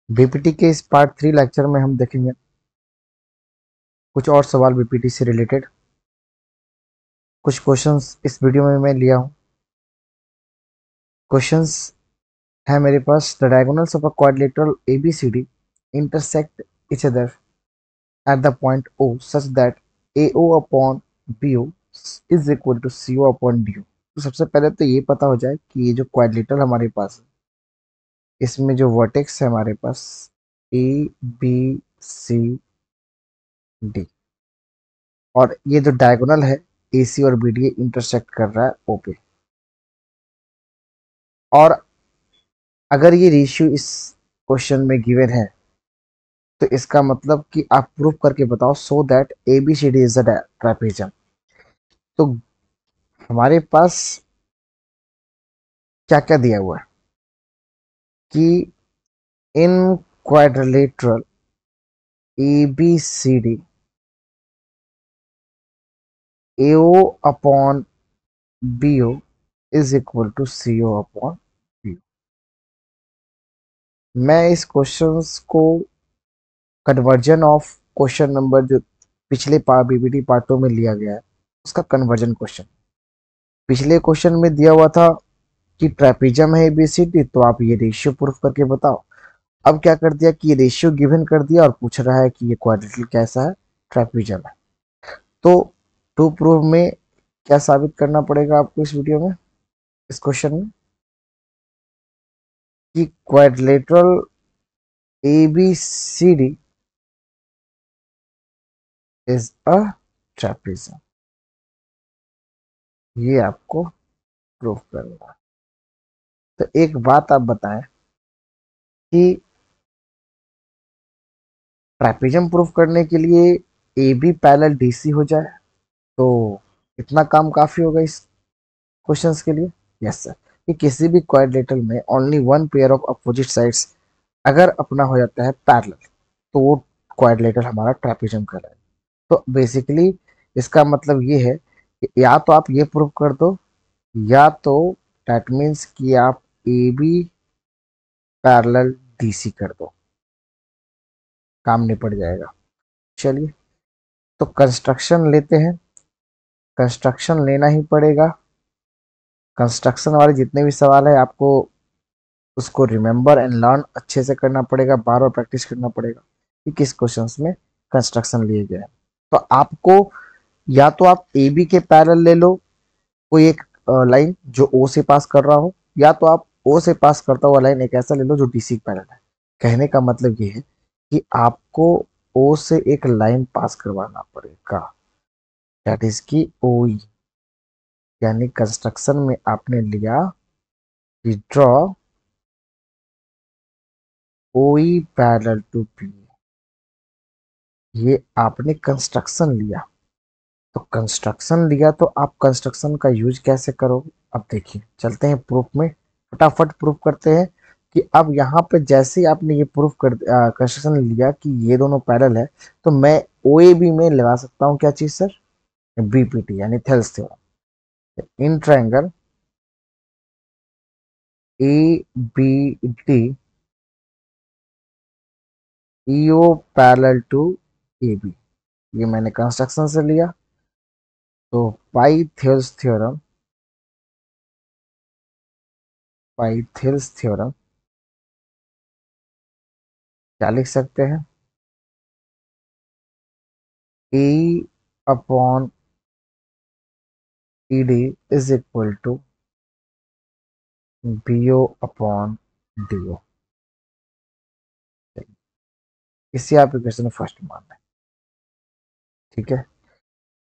BPT के इस part 3 lecture में हम देखेंगे कुछ और सवाल बीपीटी से रिलेटेड। कुछ क्वेश्चंस इस वीडियो में मैं लिया हूँ। क्वेश्चंस है मेरे पास। The diagonals of a quadrilateral ABCD intersect each other at the point O such that AO upon BO is equal to CO upon DO। तो सबसे पहले तो ये पता हो जाए कि ये जो क्वाड्रिलेटरल हमारे पास है, इसमें जो वर्टेक्स है हमारे पास ए बी सी डी, और ये जो डायगोनल है AC और BD इंटरसेक्ट कर रहा है O पे। और अगर ये रेशियो इस क्वेश्चन में गिवन है तो इसका मतलब कि आप प्रूव करके बताओ so that ABCD is a trapezium. तो हमारे पास क्या क्या दिया हुआ है कि in quadrilateral ABCD AO upon BO is equal to CO upon BO। मैं इस क्वेश्चंस को कन्वर्जन ऑफ क्वेश्चन नंबर जो पिछले बीबीटी पार्टों में लिया गया है उसका कन्वर्जन क्वेश्चन। पिछले क्वेश्चन में दिया हुआ था कि ट्रेपेजियम है एबीसीडी, तो आप ये रेशियो प्रूफ करके बताओ। अब क्या कर दिया कि ये रेशियो गिवन कर दिया और पूछ रहा है कि ये क्वाड्रिलेटरल कैसा है, ट्रेपेजियम है। तो टू प्रूव में क्या साबित करना पड़ेगा आपको इस वीडियो में, इस क्वेश्चन में, कि quadrilateral ABCD is a trapezium. ये आपको प्रूफ करना है। तो एक बात आप बताएं कि ट्रेपेजियम प्रूफ करने के लिए ए बी पैरेलल डीसी हो जाए तो इतना काम काफी होगा इस क्वेश्चंस के लिए। Yes sir. कि किसी भी क्वाड्रिलेटरल में only one pair of opposite sides अगर अपना हो जाता है पैरेलल तो वो क्वाड्रिलेटरल हमारा ट्रेपेजियम कहलाएगा। तो बेसिकली इसका मतलब ये है कि या तो आप ये प्रूव कर दो, या तो दैट मीन्स कि आप ए बी पैरेलल डीसी कर दो, काम निपट जाएगा। चलिए तो कंस्ट्रक्शन लेते हैं। कंस्ट्रक्शन लेना ही पड़ेगा। कंस्ट्रक्शन वाले जितने भी सवाल है आपको उसको रिमेंबर एंड लर्न अच्छे से करना पड़ेगा, बार बार प्रैक्टिस करना पड़ेगा कि किस क्वेश्चंस में कंस्ट्रक्शन लिए गए हैं। तो आपको या तो आप ए बी के पैरेलल ले लो कोई एक लाइन जो ओ से पास कर रहा हो, या तो आप ओ से पास करता हुआ लाइन एक ऐसा ले लो जो डी सी पैरेलल है। कहने का मतलब ये है कि आपको ओ से एक लाइन पास करवाना पड़ेगा, दैट इज की ओ। यानी कंस्ट्रक्शन में आपने लिया कि ड्रॉ ओई पैरेलल टू बी, ये आपने कंस्ट्रक्शन लिया। तो कंस्ट्रक्शन लिया तो आप कंस्ट्रक्शन का यूज कैसे करोगे, अब देखिए चलते हैं प्रूफ में, फटाफट प्रूफ करते हैं। कि अब यहाँ पे जैसे ही आपने ये प्रूफ कर कंस्ट्रक्शन लिया कि ये दोनों पैरेलल है, तो मैं ओ ए बी में लगा सकता हूँ क्या चीज सर, बीपीटी यानी Thales theorem. In triangle A B D EO parallel to A B, ये मैंने कंस्ट्रक्शन से लिया। तो पाइथेल्स थ्योरम क्या लिख सकते हैं, A upon E D is equal to B O upon D O. इसी आप इक्वेशन फर्स्ट मान लें। ठीक है।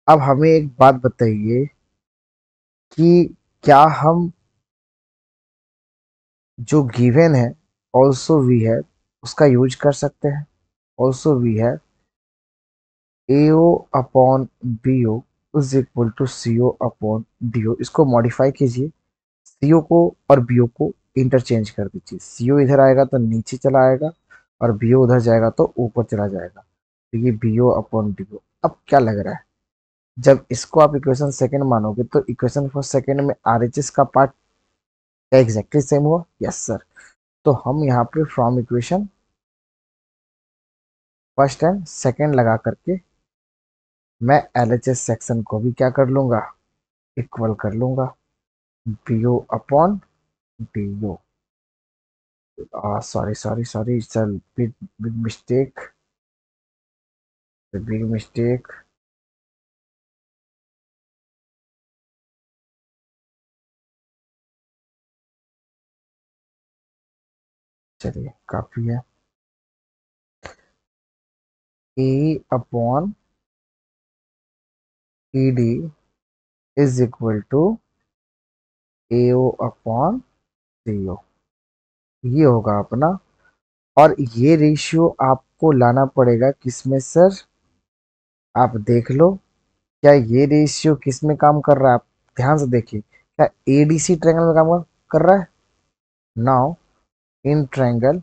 अब हमें एक बात बताइए कि क्या हम जो गिवन है ऑल्सो वी है उसका यूज कर सकते हैं। ऑल्सो वी है AO upon BO is equal to CO upon DO। इसको मॉडिफाई कीजिए, CO को और BO को इंटरचेंज कर दीजिए। CO इधर आएगा तो नीचे चला आएगा और BO उधर जाएगा तो ऊपर चला जाएगा। तो ये BO अपॉन DO। अब क्या लग रहा है, जब इसको आप इक्वेशन सेकंड मानोगे तो इक्वेशन फर्स्ट सेकंड में RHS का पार्ट क्या एग्जैक्टली सेम हुआ। Yes sir. तो हम यहाँ पे from equation first and second लगा करके मैं LHS सेक्शन को भी क्या कर लूंगा, इक्वल कर लूंगा BO upon DO। Sorry sorry sorry, it's a big big mistake, big mistake. चलिए काफी है। A upon ED is equal to AO upon CO, ये होगा अपना। और ये रेशियो आपको लाना पड़ेगा किसमें सर, आप देख लो। क्या ये रेशियो किस में काम कर रहा है, आप ध्यान से देखिए। क्या ADC ट्रायंगल में काम कर रहा है? नाउ इन ट्रायंगल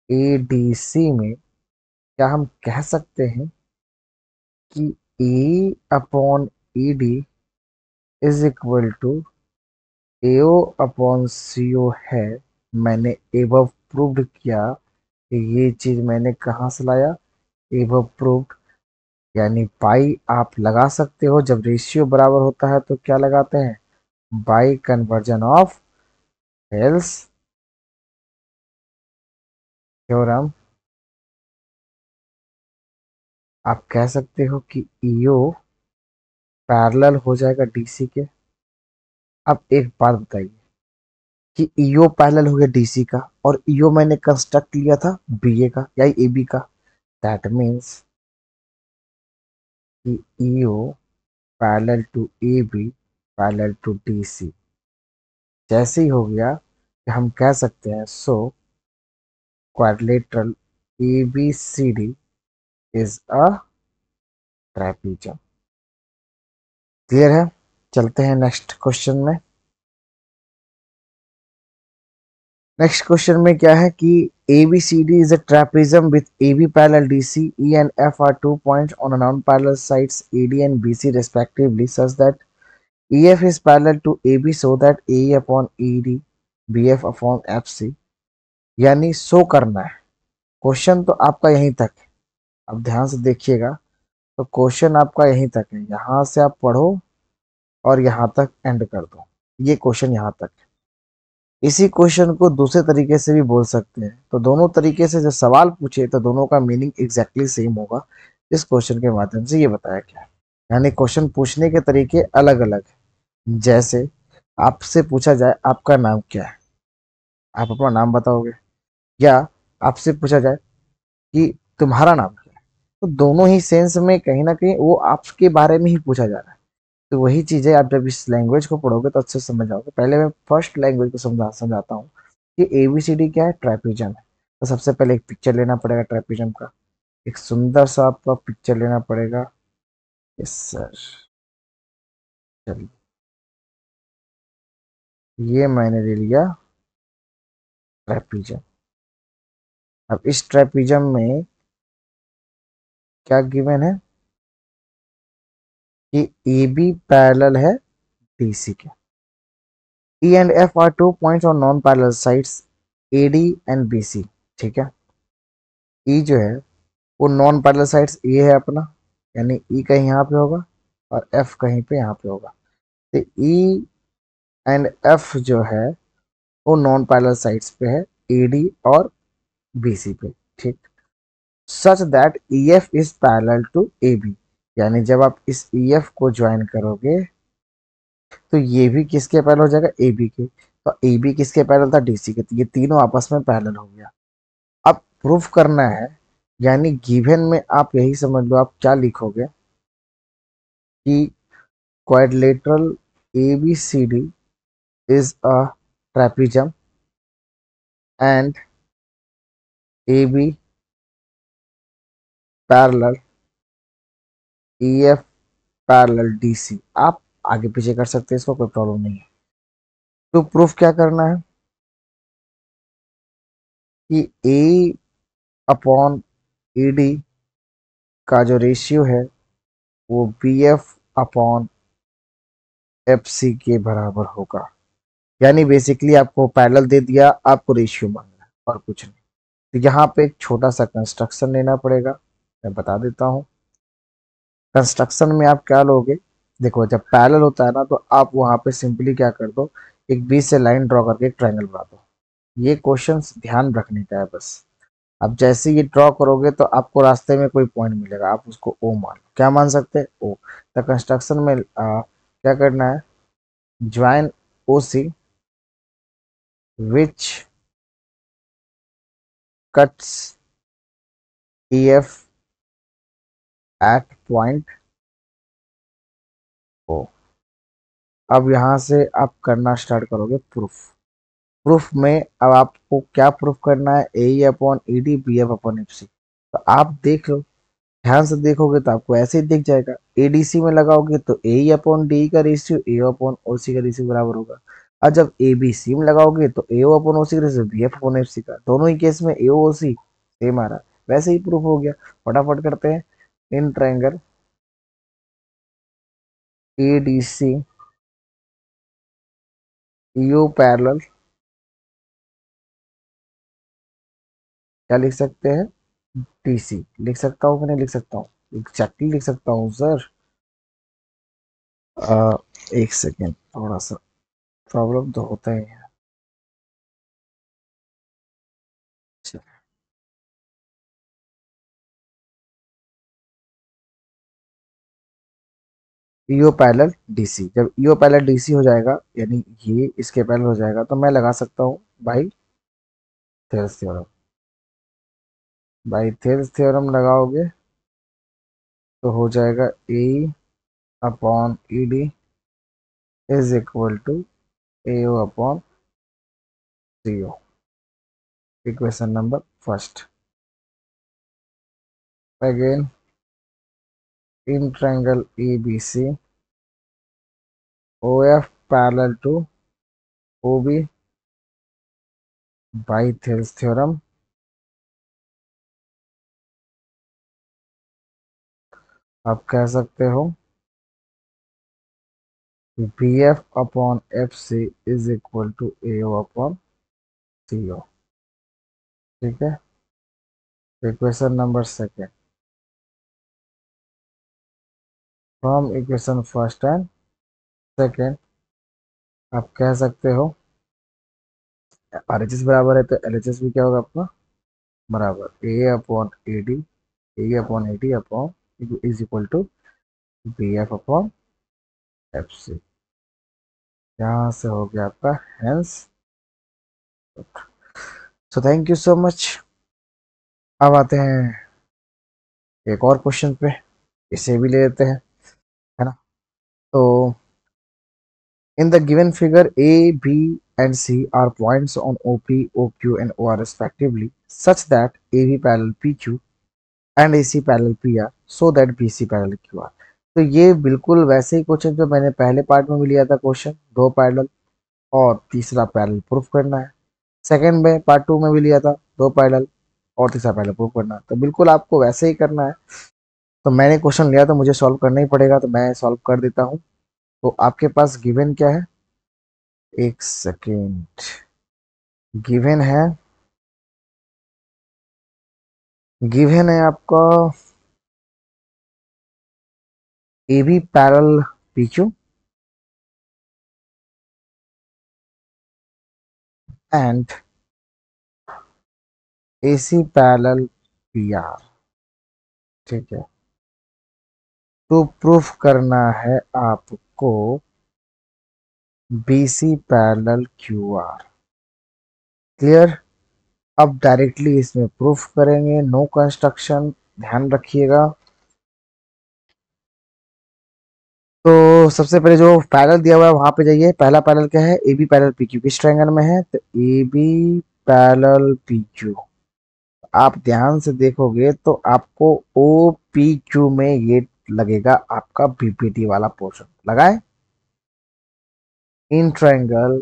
ADC में क्या हम कह सकते हैं कि A upon ED is equal to AO upon CO है। मैंने एबव प्रूव्ड किया कि ये चीज मैंने कहाँ से लाया, एबव प्रूव्ड। यानी पाई आप लगा सकते हो, जब रेशियो बराबर होता है तो क्या लगाते हैं, बाई कन्वर्जन ऑफ हेल्स थ्योरम। आप कह सकते हो कि ईओ पैरेलल हो जाएगा डीसी के। अब एक बात बताइए कि ईओ पैरेलल हो गया डीसी का, और ईओ मैंने कंस्ट्रक्ट लिया था बीए का या एबी का। दैट मीन्स कि EO parallel to AB parallel to DC जैसे ही हो गया कि हम कह सकते हैं so quadrilateral ABCD is a trapezium. Clear है? चलते हैं नेक्स्ट क्वेश्चन में। नेक्स्ट क्वेश्चन में क्या है कि ABCD is a trapezium with AB parallel DC, E and F are 2 points on a non-parallel sides AD and BC respectively, such that EF is parallel to AB so that AE upon ED BF upon FC। यानी सो करना है। Question तो आपका यहीं तक है, अब ध्यान से देखिएगा। तो क्वेश्चन आपका यहीं तक है, यहाँ से आप पढ़ो और यहाँ तक एंड कर दो। ये क्वेश्चन यहाँ तक है। इसी क्वेश्चन को दूसरे तरीके से भी बोल सकते हैं, तो दोनों तरीके से जब सवाल पूछे तो दोनों का मीनिंग एग्जैक्टली सेम होगा। इस क्वेश्चन के माध्यम से ये बताया गया है। यानी क्वेश्चन पूछने के तरीके अलग अलग है। जैसे आपसे पूछा जाए आपका नाम क्या है, आप अपना नाम बताओगे, या आपसे पूछा जाए कि तुम्हारा नाम क्या है, तो दोनों ही सेंस में कहीं ना कहीं वो आपके बारे में ही पूछा जा रहा है। तो वही चीजें आप जब इस लैंग्वेज को पढ़ोगे तो अच्छे से समझ आओगे। पहले मैं फर्स्ट लैंग्वेज को समझाता हूँ कि ABCD क्या है, ट्रेपेजियम है। तो सबसे पहले एक पिक्चर लेना पड़ेगा ट्रेपेजियम का, एक सुंदर सा आपका पिक्चर लेना पड़ेगा। यस सर, चलिए ये मैंने ले लिया ट्रेपेजियम। अब इस ट्रेपेजियम में क्या गिवन है कि AB पैरेलल है DC के। E and F are 2 points on non-parallel sides AD and BC। ठीक है, E जो है वो नॉन पैरेलल साइड्स ए है अपना, यानी ई कहीं यहाँ पे होगा और एफ कहीं पे यहाँ पे होगा। तो ई एंड एफ जो है वो नॉन पैरेलल साइड्स पे है, एडी और बीसी पे। ठीक, such that E F is parallel to A B. यानी जब आप इस ई एफ को ज्वाइन करोगे तो ये भी किसके पैरेलल हो जाएगा, ए बी के। तो ए बी किसके पैरेलल था, डीसी के। तो ये तीनों आपस में पैरेलल हो गया। अब प्रूफ करना है, यानी गिवन में आप यही समझ लो, आप क्या लिखोगे कि quadrilateral ABCD is a trapezium and AB parallel EF parallel DC। आप आगे पीछे कर सकते हैं, इसको कोई प्रॉब्लम नहीं है। तो प्रूफ क्या करना है कि A अपॉन ED का जो रेशियो है वो BF अपॉन FC के बराबर होगा। यानी बेसिकली आपको पैरेलल दे दिया, आपको रेशियो मांगना है और कुछ नहीं। तो यहाँ पे एक छोटा सा कंस्ट्रक्शन लेना पड़ेगा। मैं बता देता हूँ। कंस्ट्रक्शन में आप क्या लोगे, देखो जब पैरेलल होता है ना तो आप वहां पे सिंपली क्या कर दो, एक बीच से लाइन ड्रॉ करके एक ट्रायंगल बना दो। ये क्वेश्चंस ध्यान रखने का है बस। अब जैसे ये ड्रॉ करोगे तो आपको रास्ते में कोई पॉइंट मिलेगा, आप उसको ओ मान लो। क्या मान सकते हैं, ओ। तो कंस्ट्रक्शन में क्या करना है, join O C which cuts E F at point O. अब यहाँ से आप करना स्टार्ट करोगे प्रूफ। प्रूफ में अब आपको क्या प्रूफ करना है, A upon E D B F upon F C. तो आप देख लो, ध्यान से देखोगे तो आपको ऐसे ही दिख जाएगा। एडीसी में लगाओगे तो ए अपॉन डी का ratio A upon O C का रेशियो बराबर होगा। और जब ए बी सी में लगाओगे तो ए अपॉन ओ सी का ratio B F upon F C का। दोनों ही केस में ए ओ सी सेम आ रहा है, वैसे ही प्रूफ हो गया। फटाफट करते हैं। In triangle A D C you parallel, क्या लिख सकते हैं, डी सी। लिख सकता हूँ कि नहीं लिख सकता हूँ, एग्जैक्टली लिख सकता हूँ सर। एक सेकेंड, थोड़ा सा प्रॉब्लम तो होता ही है। ईओ पैरेलल डीसी, जब ईओ पैरेलल डीसी हो जाएगा यानी ये इसके पैरेलल हो जाएगा तो मैं लगा सकता हूँ by Thales theorem. By Thales theorem लगाओगे तो हो जाएगा A upon E D is equal to A O upon C O. Equation number first. Again in triangle A B C O F parallel to O B by Thales theorem. आप कह सकते हो B F upon F C is equal to A O upon C O. ठीक है। Equation number second, from equation first and second आप कह सकते हो आर एच एस बराबर है तो एल एच एस भी क्या होगा आपका, बराबर A upon A D, A upon A D upon is equal to B F upon F C. यहाँ से हो गया आपका hence. So thank you so much. अब आते हैं एक और क्वेश्चन पे, इसे भी ले लेते हैं, है ना। तो in the given figure, A, B, and C are points on OP, OQ, and OR respectively, such that AB parallel PQ and AC parallel PR, so that BC parallel QR। तो ये बिल्कुल वैसे ही क्वेश्चन जो मैंने पहले part में भी लिया था क्वेश्चन, दो पैरेलल और तीसरा पैरेलल प्रूफ करना है। सेकंड में पार्ट 2 में भी लिया था, दो पैरेलल और तीसरा पैरेलल प्रूफ करना है। तो बिल्कुल आपको वैसे ही करना है। तो मैंने क्वेश्चन लिया तो मुझे सॉल्व करना ही पड़ेगा, तो मैं सॉल्व कर देता हूँ। तो आपके पास गिवन क्या है, एक सेकेंड, गिवन है, गिवन है आपका A B parallel PQ and AC parallel PR। ठीक है। तो प्रूफ करना है आपको BC पैरल QR। क्लियर। अब डायरेक्टली इसमें प्रूफ करेंगे, नो कंस्ट्रक्शन, ध्यान रखिएगा। तो सबसे पहले जो पैरेलल दिया हुआ है वहां पे जाइए। पहला पैरेलल क्या है, ए बी पैरेलल PQ, किस ट्रायंगल में है, तो ए बी पैरेलल PQ। आप ध्यान से देखोगे तो आपको ओ पी क्यू में ये लगेगा आपका बीपीटी वाला पोर्शन लगाए। In triangle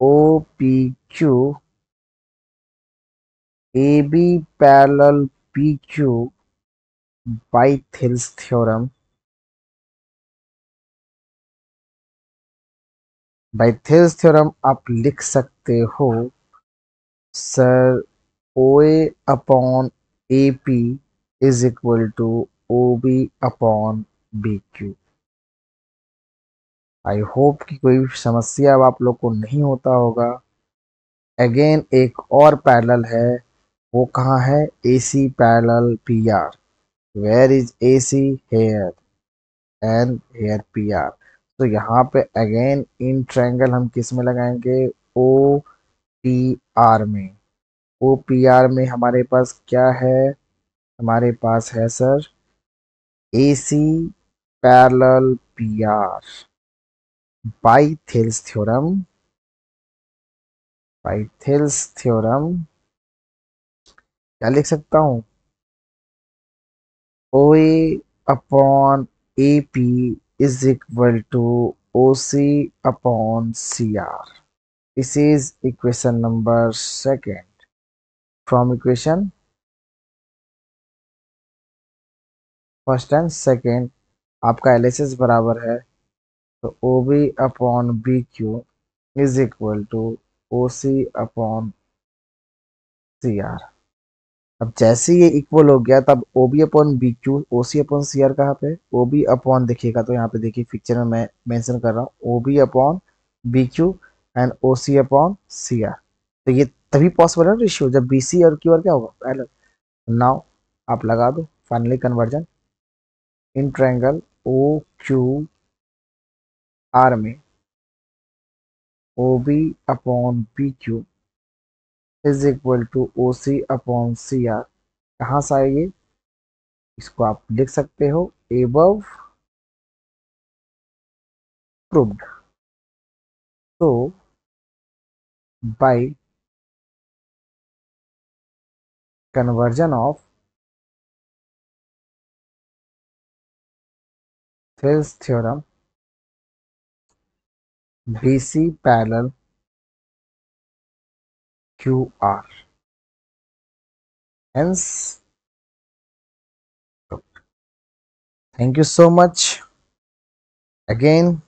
O P Q A B parallel P Q by Thales theorem, by Thales theorem आप लिख सकते हो sir O A upon A P is equal to O B upon B Q. I hope कि कोई समस्या अब आप लोग को नहीं होता होगा। अगेन एक और पैरेलल है, वो कहाँ है? A C parallel P R. Where is A C? Here, and here P R. तो यहाँ पे अगेन इन ट्रायंगल हम किस में लगाएंगे? ओ पी आर में। ओ पी आर में हमारे पास क्या है? हमारे पास है sir A C parallel P R by Thales theorem. By Thales theorem क्या लिख सकता हूँ? O A upon A P is equal to O C upon C R. This is equation number second. From equation first and second आपका LHS बराबर है, तो O B upon B Q is equal to O C upon C R. अब जैसे ये equal हो गया, तब O B upon B Q, ओ सी अपॉन सी आर कहाँ पे? ओ बी अपॉन देखिएगा तो यहाँ पे देखिए पिक्चर में मैं मेंशन कर रहा हूँ O B upon B Q and O C upon C R. तो ये तभी पॉसिबल है रेशियो जब बी सी और क्यू आर क्या होगा? पहले। नाउ आप लगा दो finally conversion in triangle O Q R में O B upon B Q is equal to O C upon C R. कहाँ से आएगी? इसको आप लिख सकते हो एबव प्रूव्ड। तो by conversion of Thales theorem, BC parallel QR. Hence, thank you so much again.